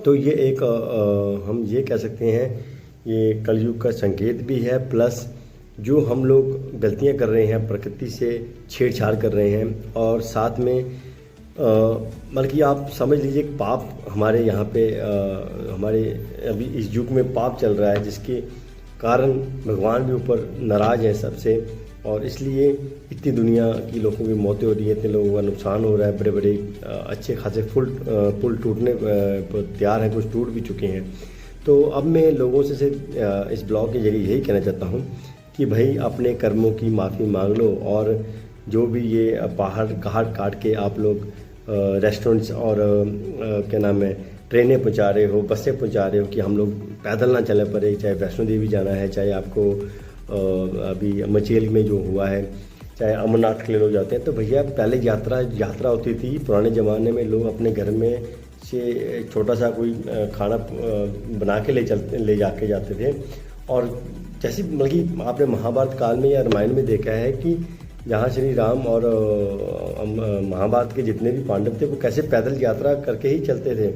तो ये एक हम ये कह सकते हैं ये कलयुग का संकेत भी है, प्लस जो हम लोग गलतियां कर रहे हैं, प्रकृति से छेड़छाड़ कर रहे हैं, और साथ में बल्कि आप समझ लीजिए कि पाप हमारे यहाँ पे हमारे अभी इस युग में पाप चल रहा है, जिसके कारण भगवान भी ऊपर नाराज़ है सबसे, और इसलिए इतनी दुनिया की लोगों की मौतें हो रही है, इतने लोगों का नुकसान हो रहा है, बड़े बड़े अच्छे खासे पुल टूटने पर तैयार हैं, कुछ टूट भी चुके हैं। तो अब मैं लोगों से इस ब्लॉग के जरिए यही कहना चाहता हूँ कि भाई अपने कर्मों की माफ़ी मांग लो, और जो भी ये पहाड़ काट के आप लोग रेस्टोरेंट्स और क्या नाम है ट्रेनें पहुंचा रहे हो, बसें पहुंचा रहे हो कि हम लोग पैदल ना चलना पड़े, चाहे वैष्णो देवी जाना है, चाहे आपको अभी मचेल में जो हुआ है, चाहे अमरनाथ के लिए लोग जाते हैं, तो भैया पहले यात्रा होती थी पुराने ज़माने में, लोग अपने घर में से छोटा सा कोई खाना बना के ले जाके जाते थे। और जैसे बल्कि आपने महाभारत काल में या रामायण में देखा है कि जहाँ श्री राम और महाभारत के जितने भी पांडव थे वो कैसे पैदल यात्रा करके ही चलते थे।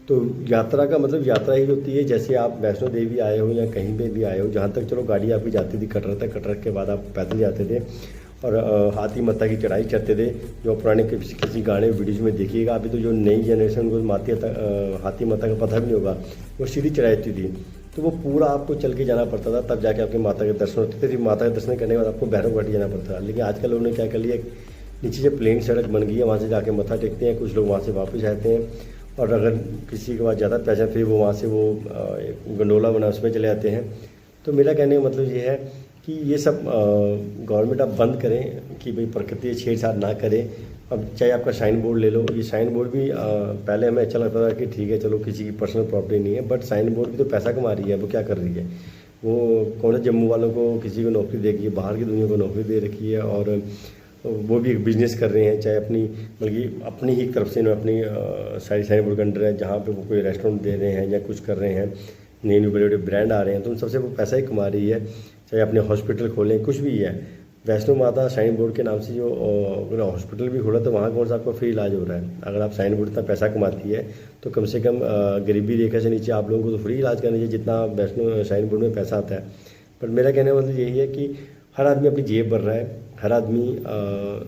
तो यात्रा का मतलब यात्रा ही होती है, जैसे आप वैष्णो देवी आए हो या कहीं पे भी आए हो, जहाँ तक चलो गाड़ी आपकी जाती थी कटरा तक, कटरा के बाद आप पैदल जाते थे और हाथी माता की चढ़ाई चढ़ते थे। जो पुराने किसी गाने वीडियोज़ में देखिएगा, अभी तो जो नई जनरेशन को हाथी माता का पता भी नहीं होगा, वो सीधी चढ़ाई होती थी, तो वो पूरा आपको चल के जाना पड़ता था, तब जाके आपके माता के दर्शन होते थे। फिर माता के दर्शन करने के बाद आपको भैरव घाटी जाना पड़ता था। लेकिन आजकल लोगों ने क्या कर लिया, नीचे से प्लेन सड़क बन गई है, वहाँ से जाके मत्था टेकते हैं, कुछ लोग वहाँ से वापस आते हैं, और अगर किसी के पास ज़्यादा पैसा फिर वो वहाँ से वो गंडोला बना उसमें चले जाते हैं। तो मेरा कहने का मतलब ये है कि ये सब गवर्नमेंट अब बंद करें कि भाई प्रकृति से छेड़छाड़ ना करें। अब चाहे आपका साइन बोर्ड ले लो, ये साइन बोर्ड भी पहले हमें अच्छा लगता था कि ठीक है चलो किसी की पर्सनल प्रॉपर्टी नहीं है, बट साइन बोर्ड भी तो पैसा कमा रही है। वो क्या कर रही है, वो कौन जम्मू वालों को किसी को नौकरी देगी, बाहर की दुनिया को नौकरी दे रखी है, और वो भी एक बिज़नेस कर रहे हैं, चाहे अपनी बल्कि अपनी ही तरफ से अपनी साइन बोर्ड के अंडर है, जहाँ पे वो कोई रेस्टोरेंट दे रहे हैं या कुछ कर रहे हैं, नए नए बड़े बड़े ब्रांड आ रहे हैं, तो उन सबसे वो पैसा ही कमा रही है। चाहे अपने हॉस्पिटल खोलें, कुछ भी है, वैष्णो माता साइन बोर्ड के नाम से जो अगर हॉस्पिटल भी खोला तो वहाँ कौन सा आपको फ्री इलाज हो रहा है। अगर आप साइन बोर्ड इतना पैसा कमाती है तो कम से कम गरीबी रेखा से नीचे आप लोगों को तो फ्री इलाज करना चाहिए जितना वैष्णो साइन बोर्ड में पैसा आता है। पर मेरा कहने का मतलब यही है कि हर आदमी अपनी जेब भर रहा है, हर आदमी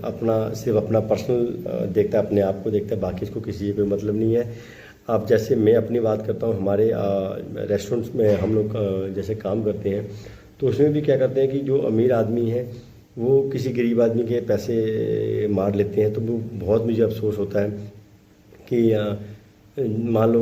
अपना सिर्फ अपना पर्सनल देखता है, अपने आप को देखता है, बाकी इसको किसी पे मतलब नहीं है। अब जैसे मैं अपनी बात करता हूँ, हमारे रेस्टोरेंट्स में हम लोग जैसे काम करते हैं, तो उसमें भी क्या करते हैं कि जो अमीर आदमी है वो किसी गरीब आदमी के पैसे मार लेते हैं। तो वो बहुत मुझे अफसोस होता है कि मान लो